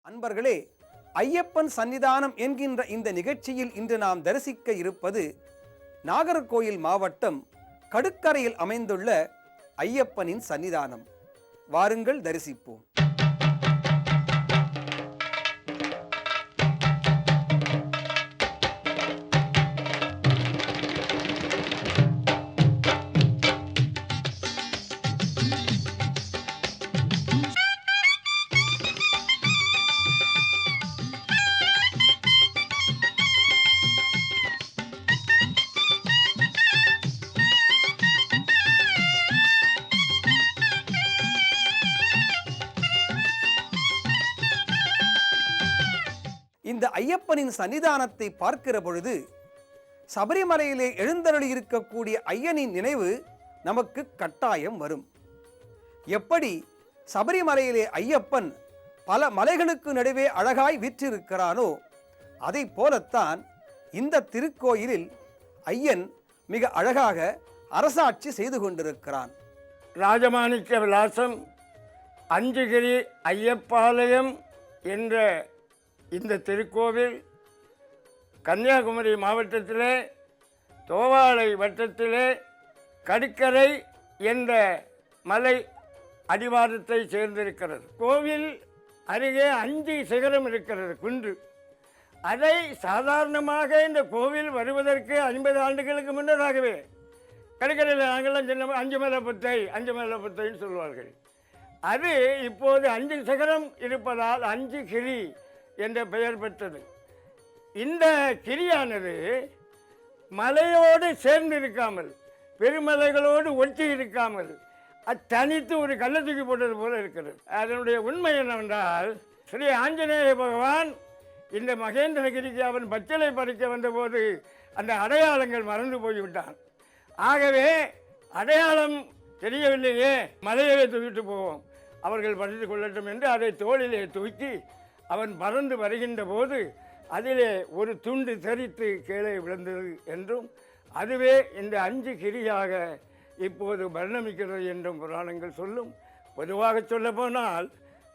அன்பர்களே, ஐயப்பன் சன்னிதானம் என்கின்ற இந்த நிகழ்ச்சியில் இன்று நாம் தரிசிக்க இருப்பது நாகர்கோயில் மாவட்டம் கடுக்கரையில் அமைந்துள்ள ஐயப்பனின் சன்னிதானம். வாருங்கள் தரிசிப்போம். இந்த ஐயப்பனின் சன்னிதானத்தை பார்க்கிற பொழுது சபரிமலையிலே எழுந்தருளி இருக்கக்கூடிய ஐயனின் நினைவு நமக்கு கட்டாயம் வரும். எப்படி சபரிமலையிலே ஐயப்பன் பல மலைகளுக்கு நடுவே அழகாய் வீற்றிருக்கிறானோ, அதை போலத்தான் இந்த திருக்கோயிலில் ஐயன் மிக அழகாக அரசாட்சி செய்து கொண்டிருக்கிறான். ராஜமாணிக்க விலாசம் அஞ்சுகிரி ஐயப்பாலயம் என்ற இந்த திருக்கோவில் கன்னியாகுமரி மாவட்டத்திலே தோவாளை வட்டத்திலே கடுக்கரை என்ற மலை அடிவாரத்தை சேர்ந்திருக்கிறது. கோவில் அருகே 5 சிகரம் இருக்கிறது, குன்று. அதை சாதாரணமாக இந்த கோவில் வருவதற்கு 50 ஆண்டுகளுக்கு முன்னதாகவே கடுக்கரையில் நாங்கள்லாம் சின்ன 5 மலை புத்தைன்னு சொல்வார்கள். அது இப்போது 5 சிகரம் இருப்பதால் 5 கிரி என்ற பெயர் பெற்றது. இந்த கிரியானது மலையோடு சேர்ந்து இருக்காமல், பெருமலைகளோடு ஒட்டி இருக்காமல், தனித்து ஒரு கல்லை தூக்கி போட்டது போல இருக்கிறது. அதனுடைய உண்மை என்னவென்றால், ஸ்ரீ ஆஞ்சநேய பகவான் இந்த மகேந்திரகிரிக்கு அவன் பச்சளை பறிக்க வந்தபோது அந்த அடையாளங்கள் மறந்து போய்விட்டான். ஆகவே அடையாளம் தெரியவில்லையே, மலையவே தூக்கிட்டு போவோம், அவர்கள் பறித்து கொள்ளட்டும் என்று அதை தோளிலே தூக்கி அவன் பறந்து வருகின்ற போது அதிலே ஒரு துண்டு தெரித்து கீழே விழுந்தது என்றும், அதுவே இந்த 5 கிரியாக இப்போது வர்ணமிக்கிறது என்றும் புராணங்கள் சொல்லும். பொதுவாக சொல்ல போனால்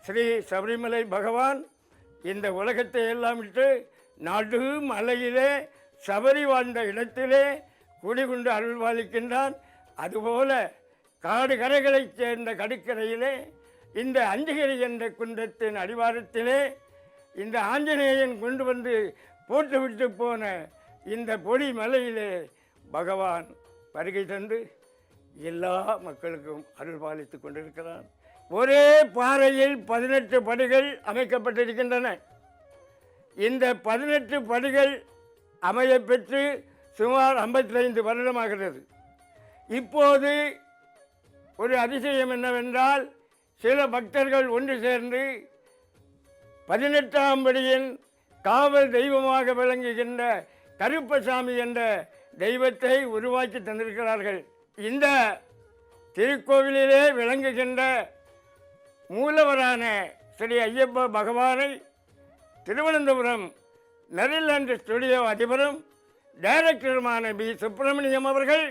ஸ்ரீ சபரிமலை பகவான் இந்த உலகத்தை எல்லாம் விட்டு நடு மலையிலே சபரி வாழ்ந்த இடத்திலே குடிகொண்டு அருள்வாளிக்கின்றான். அதுபோல காடு கரைகளைச் சேர்ந்த கடுக்கரையிலே இந்த அஞ்சுகிரி என்ற குன்றத்தின் அடிவாரத்திலே இந்த ஆஞ்சநேயன் கொண்டு வந்து போட்டுவிட்டு போன இந்த பொடி மலையிலே பகவான் வருகை தந்து எல்லா மக்களுக்கும் அருள் பாலித்து கொண்டிருக்கிறான். ஒரே பாறையில் 18 படிகள் அமைக்கப்பட்டிருக்கின்றன. இந்த 18 படிகள் அமைய பெற்று சுமார் 55 வருடமாகிறது. இப்போது ஒரு அதிசயம் என்னவென்றால், சில பக்தர்கள் ஒன்று சேர்ந்து 18ஆம் படியின் காவல் தெய்வமாக விளங்குகின்ற கருப்பசாமி என்ற தெய்வத்தை உருவாக்கி தந்திருக்கிறார்கள். இந்த திருக்கோவிலிலே விளங்குகின்ற மூலவரான ஸ்ரீ ஐயப்ப பகவானை திருவனந்தபுரம் நெதர்லாந்து ஸ்டுடியோ அதிபரும் டைரக்டருமான பி சுப்பிரமணியம் அவர்கள்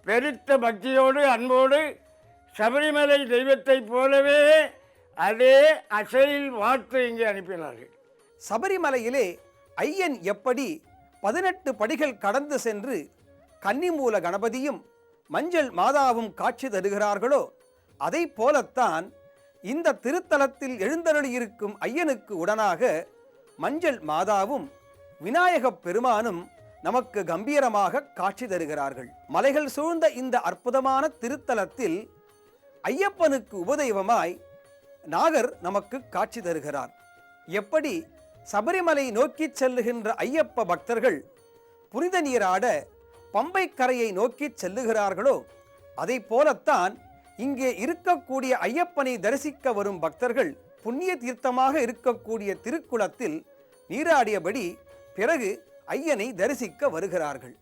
பெருத்த பக்தியோடு அன்போடு சபரிமலை தெய்வத்தை போலவே அதே அசையில் வாழ்த்து இங்கே அனுப்பினார்கள். சபரிமலையிலே ஐயன் எப்படி 18 படிகள் கடந்து சென்று கன்னிமூல கணபதியும் மஞ்சள் மாதாவும் காட்சி தருகிறார்களோ, அதை போலத்தான் இந்த திருத்தலத்தில் எழுந்தருளியிருக்கும் ஐயனுக்கு உடனாக மஞ்சள் மாதாவும் விநாயகப் பெருமானும் நமக்கு கம்பீரமாக காட்சி தருகிறார்கள். மலைகள் சூழ்ந்த இந்த அற்புதமான திருத்தலத்தில் ஐயப்பனுக்கு உபதெய்வமாய் நாகர் நமக்கு காட்சி தருகிறார். எப்படி சபரிமலை நோக்கி செல்லுகின்ற ஐயப்ப பக்தர்கள் புனித நீராட பம்பை கரையை நோக்கி செல்லுகிறார்களோ, அதை போலத்தான் இங்கே இருக்கக்கூடிய ஐயப்பனை தரிசிக்க வரும் பக்தர்கள் புண்ணிய தீர்த்தமாக இருக்கக்கூடிய திருக்குளத்தில் நீராடியபடி பிறகு ஐயனை தரிசிக்க வருகிறார்கள்.